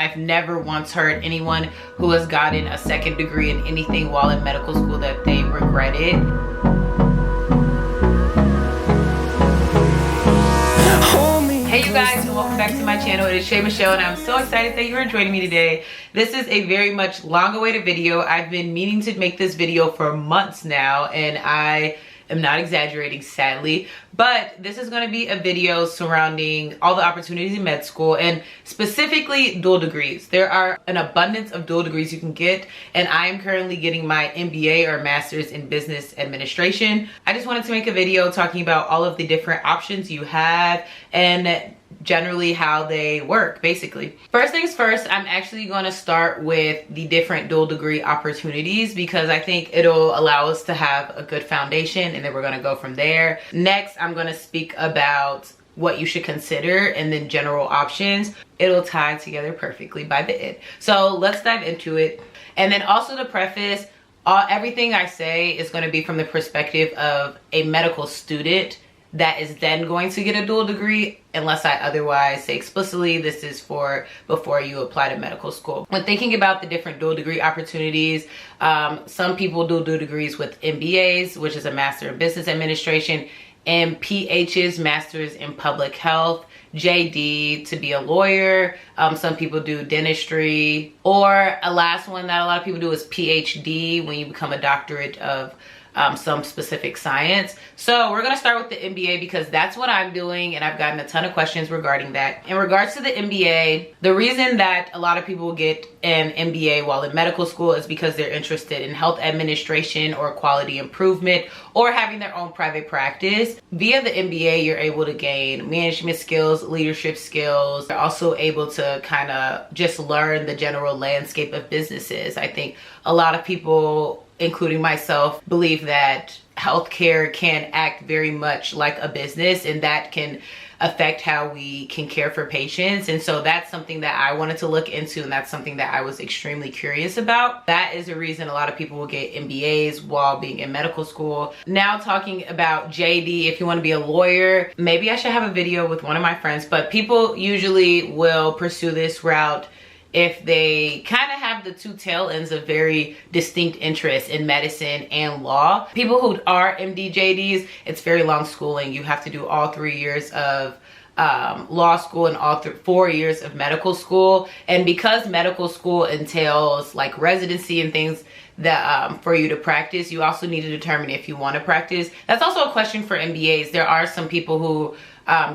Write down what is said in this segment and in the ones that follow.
I've never once heard anyone who has gotten a second degree in anything while in medical school that they regretted. Hey you guys, and welcome back to my channel. It is Shay Michelle, and I'm so excited that you are joining me today. This is a very much long-awaited video. I've been meaning to make this video for months now, and I am not exaggerating, sadly, but this is going to be a video surrounding all the opportunities in med school, and specifically dual degrees. There are an abundance of dual degrees you can get, and I am currently getting my MBA or Master's in Business Administration. I just wanted to make a video talking about all of the different options you have and generally how they work, basically. First things first, I'm actually going to start with the different dual degree opportunities because I think it'll allow us to have a good foundation, and then we're going to go from there. Next, I'm going to speak about what you should consider and then general options. It'll tie together perfectly by the end. So let's dive into it. And then also to preface, everything I say is going to be from the perspective of a medical student that is then going to get a dual degree, unless I otherwise say explicitly this is for before you apply to medical school. When thinking about the different dual degree opportunities, some people do dual degrees with MBAs, which is a Master in Business Administration, and PHs, Masters in Public Health, JD to be a lawyer. Some people do dentistry, or a last one that a lot of people do is PhD, when you become a doctorate of some specific science. So we're gonna start with the MBA because that's what I'm doing, and I've gotten a ton of questions regarding that. In regards to the MBA, the reason that a lot of people get an MBA while in medical school is because they're interested in health administration or quality improvement or having their own private practice. Via the MBA, you're able to gain management skills, leadership skills. You're also able to kind of just learn the general landscape of businesses. I think a lot of people, including myself, believe that healthcare can act very much like a business, and that can affect how we can care for patients. And so that's something that I wanted to look into, and that's something that I was extremely curious about. That is the reason a lot of people will get MBAs while being in medical school. Now talking about JD, if you want to be a lawyer, maybe I should have a video with one of my friends, but people usually will pursue this route if they kind of have the two tail ends of very distinct interests in medicine and law. People who are MD JDs, it's very long schooling. You have to do all 3 years of law school and all 4 years of medical school. And because medical school entails like residency and things that for you to practice, you also need to determine if you want to practice. That's also a question for MBAs. There are some people who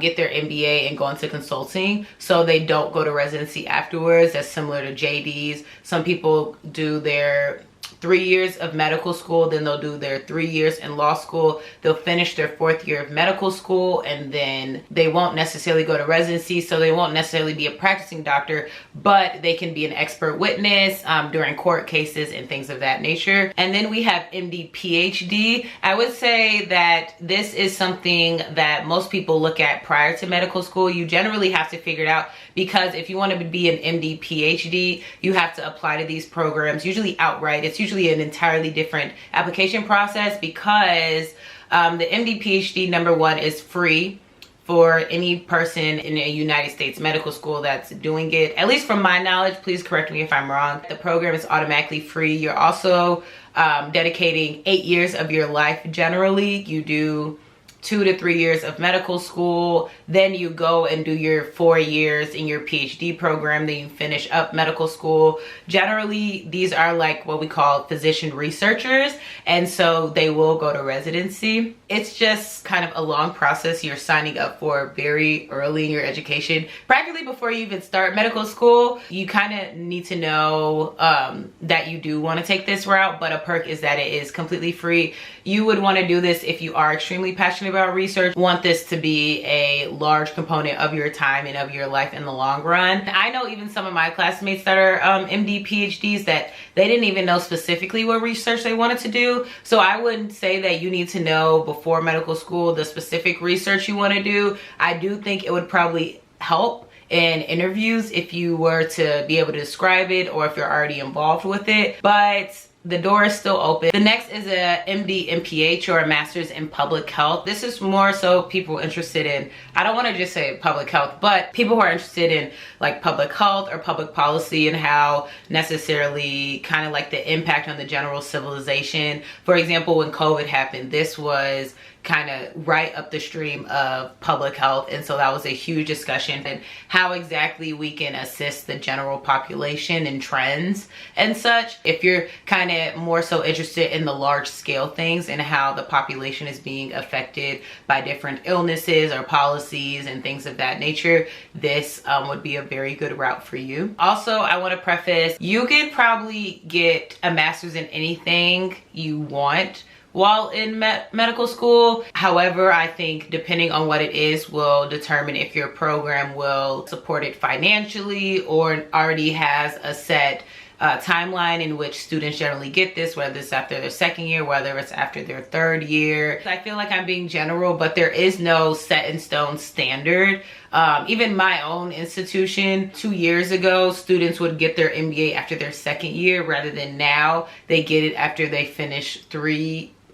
get their MBA and go into consulting, so they don't go to residency afterwards. That's similar to JDs. Some people do their 3 years of medical school, then they'll do their 3 years in law school. They'll finish their 4th year of medical school, and then they won't necessarily go to residency, so they won't necessarily be a practicing doctor, but they can be an expert witness during court cases and things of that nature. And then we have MD PhD. I would say that this is something that most people look at prior to medical school. You generally have to figure it out, because if you want to be an MD PhD, you have to apply to these programs, usually outright. It's usually an entirely different application process, because the MD PhD, number one, is free for any person in a United States medical school that's doing it. At least from my knowledge, please correct me if I'm wrong. The program is automatically free. You're also dedicating 8 years of your life. Generally, you do 2 to 3 years of medical school, then you go and do your 4 years in your PhD program, then you finish up medical school. Generally, these are like what we call physician researchers, and so they will go to residency. It's just kind of a long process you're signing up for very early in your education. Practically before you even start medical school, you kind of need to know that you do want to take this route, but a perk is that it is completely free. You would want to do this if you are extremely passionate about research, want this to be a large component of your time and of your life in the long run. I know even some of my classmates that are MD PhDs that they didn't even know specifically what research they wanted to do. So I wouldn't say that you need to know before medical school the specific research you want to do. I do think it would probably help in interviews if you were to be able to describe it, or if you're already involved with it. But the door is still open. The next is a MD MPH, or a master's in public health. This is more so people interested in, I don't want to just say public health, but people who are interested in like public health or public policy and how necessarily kind of like the impact on the general civilization. For example, when COVID happened, this was kind of right up the stream of public health, and so that was a huge discussion, and how exactly we can assist the general population and trends and such. If you're kind of more so interested in the large scale things and how the population is being affected by different illnesses or policies and things of that nature, this would be a very good route for you. Also, I want to preface, you can probably get a master's in anything you want while in medical school. However, I think depending on what it is will determine if your program will support it financially or already has a set timeline in which students generally get this, whether it's after their second year, whether it's after their third year. I feel like I'm being general, but there is no set in stone standard. Even my own institution, 2 years ago, students would get their MBA after their second year, rather than now they get it after they finish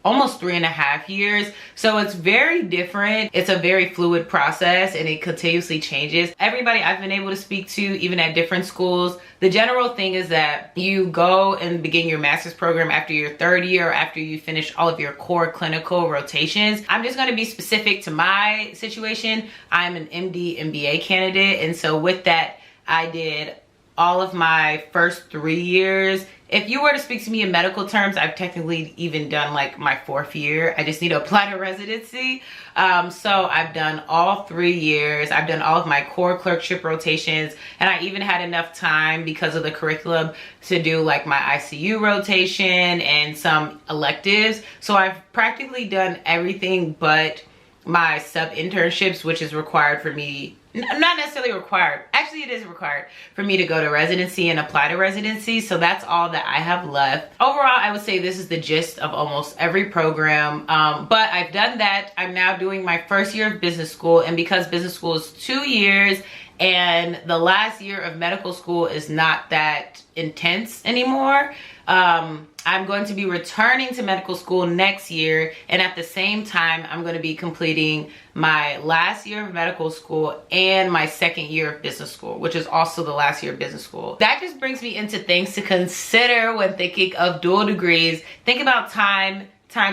almost 3.5 years. So it's very different. It's a very fluid process, and it continuously changes. Everybody I've been able to speak to, even at different schools, the general thing is that you go and begin your master's program after your third year, or after you finish all of your core clinical rotations. I'm just going to be specific to my situation. I'm an MD MBA candidate, and so with that, I did all of my first 3 years. If you were to speak to me in medical terms, I've technically even done like my 4th year. I just need to apply to residency. So I've done all 3 years. I've done all of my core clerkship rotations, and I even had enough time because of the curriculum to do like my ICU rotation and some electives. So I've practically done everything but my sub-internships, which is required for me. Not necessarily required. Actually, it is required for me to go to residency and apply to residency. So that's all that I have left. Overall, I would say this is the gist of almost every program. But I've done that. I'm now doing my first year of business school. And because business school is 2 years and the last year of medical school is not that intense anymore, I'm going to be returning to medical school next year, and at the same time I'm going to be completing my last year of medical school and my second year of business school, which is also the last year of business school. That just brings me into things to consider when thinking of dual degrees. Think about time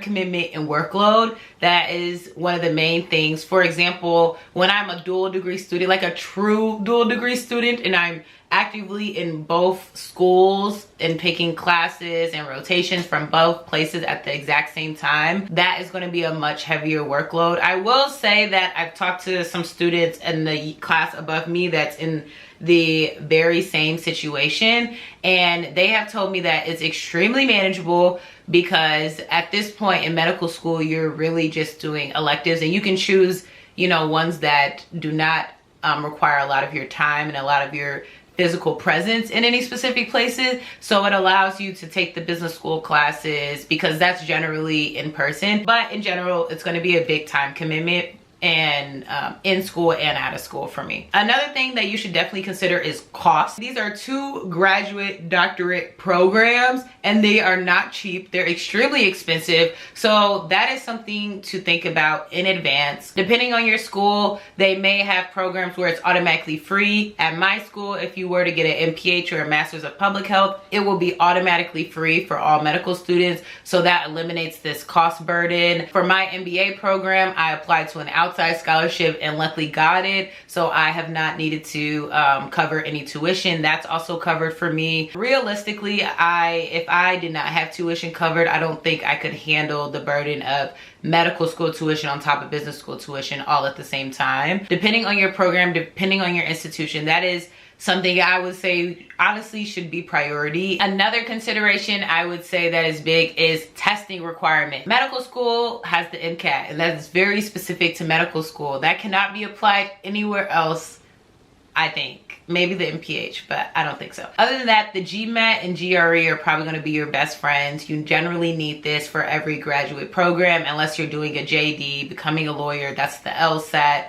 commitment and workload. That is one of the main things. For example, when I'm a dual degree student, like a true dual degree student, and I'm actively in both schools and taking classes and rotations from both places at the exact same time, that is going to be a much heavier workload. I will say that I've talked to some students in the class above me that's in the very same situation, and they have told me that it's extremely manageable, because at this point in medical school you're really just doing electives, and you can choose, you know, ones that do not require a lot of your time and a lot of your physical presence in any specific places. So it allows you to take the business school classes, because that's generally in person, but in general it's going to be a big time commitment, and in school and out of school for me. Another thing that you should definitely consider is cost. These are 2 graduate doctorate programs, and they are not cheap. They're extremely expensive. So that is something to think about in advance. Depending on your school, they may have programs where it's automatically free. At my school, if you were to get an MPH or a Master's of Public Health, it will be automatically free for all medical students. So that eliminates this cost burden. For my MBA program, I applied to an outside scholarship and luckily got it, so I have not needed to cover any tuition. That's also covered for me. Realistically, if I did not have tuition covered, I don't think I could handle the burden of medical school tuition on top of business school tuition all at the same time. Depending on your program, depending on your institution, that is something I would say honestly should be priority. Another consideration I would say that is big is testing requirement. Medical school has the MCAT, and that is very specific to medical school. That cannot be applied anywhere else, I think. Maybe the MPH, but I don't think so. Other than that, the GMAT and GRE are probably going to be your best friends. You generally need this for every graduate program, unless you're doing a JD, becoming a lawyer, that's the LSAT.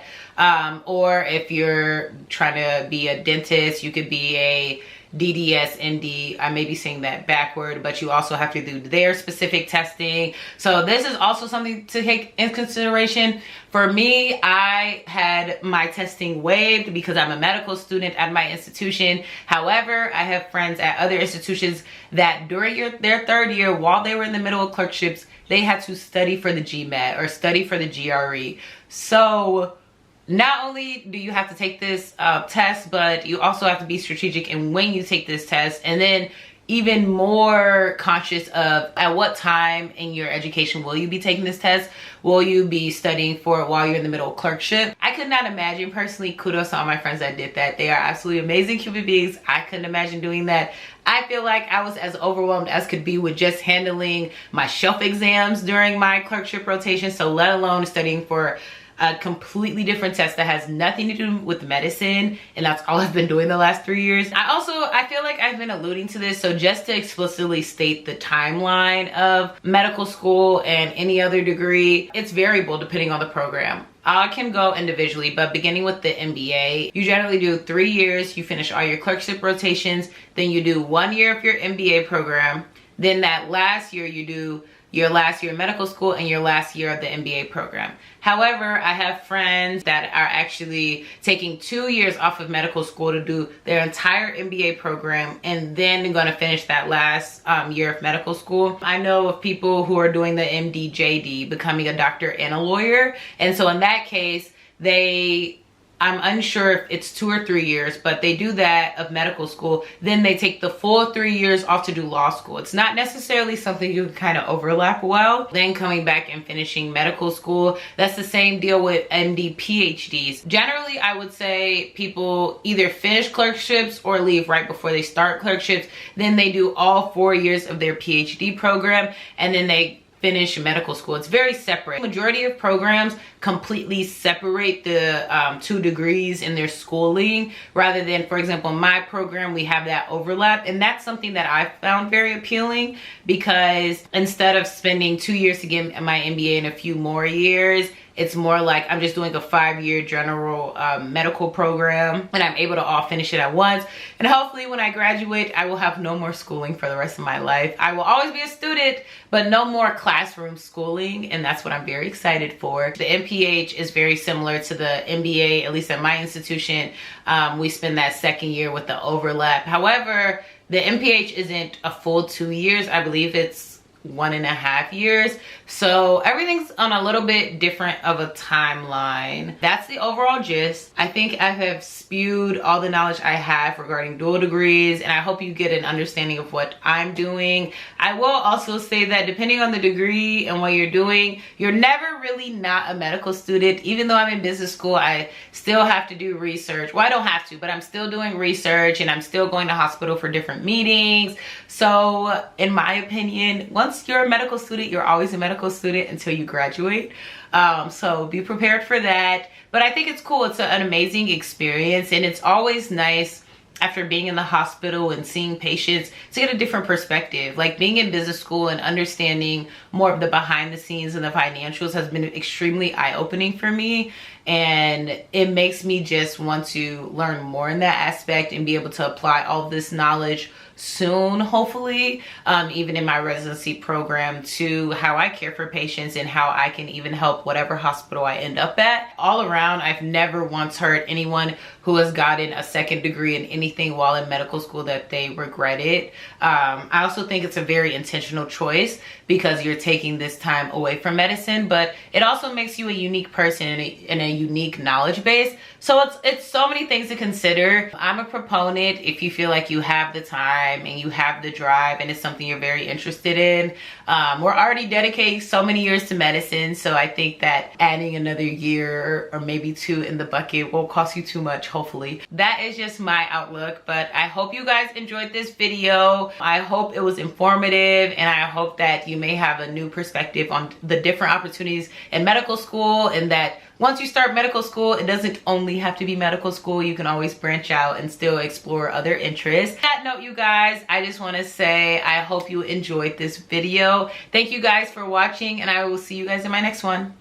Or if you're trying to be a dentist, you could be a DDS, ND. I may be saying that backward, but you also have to do their specific testing. So this is also something to take in consideration. For me, I had my testing waived because I'm a medical student at my institution. However, I have friends at other institutions that during their third year, while they were in the middle of clerkships, they had to study for the GMAT or study for the GRE. So not only do you have to take this test, but you also have to be strategic in when you take this test, and then even more conscious of at what time in your education will you be taking this test. Will you be studying for it while you're in the middle of clerkship? I could not imagine personally. Kudos to all my friends that did that. They are absolutely amazing human beings. I couldn't imagine doing that. I feel like I was as overwhelmed as could be with just handling my shelf exams during my clerkship rotation, so let alone studying for a completely different test that has nothing to do with medicine, and that's all I've been doing the last 3 years. I feel like I've been alluding to this, so just to explicitly state the timeline of medical school and any other degree, it's variable depending on the program. I can go individually, but beginning with the MBA, you generally do 3 years, you finish all your clerkship rotations, then you do 1 year of your MBA program, then that last year you do your last year of medical school and your last year of the MBA program. However, I have friends that are actually taking 2 years off of medical school to do their entire MBA program and then going to finish that last year of medical school. I know of people who are doing the MD-JD, becoming a doctor and a lawyer. And so in that case, I'm unsure if it's 2 or 3 years, but they do that of medical school. Then they take the full 3 years off to do law school. It's not necessarily something you can kind of overlap well. Then coming back and finishing medical school. That's the same deal with MD PhDs. Generally, I would say people either finish clerkships or leave right before they start clerkships. Then they do all 4 years of their PhD program, and then they finish medical school. It's very separate. Majority of programs completely separate the 2 degrees in their schooling, rather than, for example, in my program, we have that overlap. And that's something that I found very appealing, because instead of spending 2 years to get my MBA and a few more years, it's more like I'm just doing a 5-year general medical program, and I'm able to all finish it at once. And hopefully when I graduate, I will have no more schooling for the rest of my life. I will always be a student, but no more classroom schooling, and that's what I'm very excited for. The MPH is very similar to the MBA, at least at my institution. We spend that 2nd year with the overlap. However, the MPH isn't a full 2 years. I believe it's 1.5 years. So everything's on a little bit different of a timeline. That's the overall gist. I think I have spewed all the knowledge I have regarding dual degrees, and I hope you get an understanding of what I'm doing. I will also say that depending on the degree and what you're doing, you're never really not a medical student. Even though I'm in business school, I still have to do research. Well, I don't have to, but I'm still doing research, and I'm still going to hospital for different meetings. So in my opinion, once you're a medical student, you're always a medical student until you graduate. So be prepared for that. But I think it's cool. It's an amazing experience, and it's always nice after being in the hospital and seeing patients to get a different perspective. Like being in business school and understanding more of the behind the scenes and the financials has been extremely eye-opening for me, and it makes me just want to learn more in that aspect and be able to apply all of this knowledge soon, hopefully, even in my residency program, to how I care for patients and how I can even help whatever hospital I end up at. All around, I've never once heard anyone who has gotten a 2nd degree in anything while in medical school that they regret it. I also think it's a very intentional choice, because you're taking this time away from medicine, but it also makes you a unique person and a unique knowledge base. So it's so many things to consider. I'm a proponent, if you feel like you have the time and you have the drive and it's something you're very interested in. We're already dedicating so many years to medicine, so I think that adding another year or maybe 2 in the bucket won't cost you too much, hopefully. That is just my outlook, but I hope you guys enjoyed this video. I hope it was informative, and I hope that you may have a new perspective on the different opportunities in medical school, and that once you start medical school, it doesn't only have to be medical school. You can always branch out and still explore other interests. On that note, you guys, I just want to say I hope you enjoyed this video. Thank you guys for watching, and I will see you guys in my next one.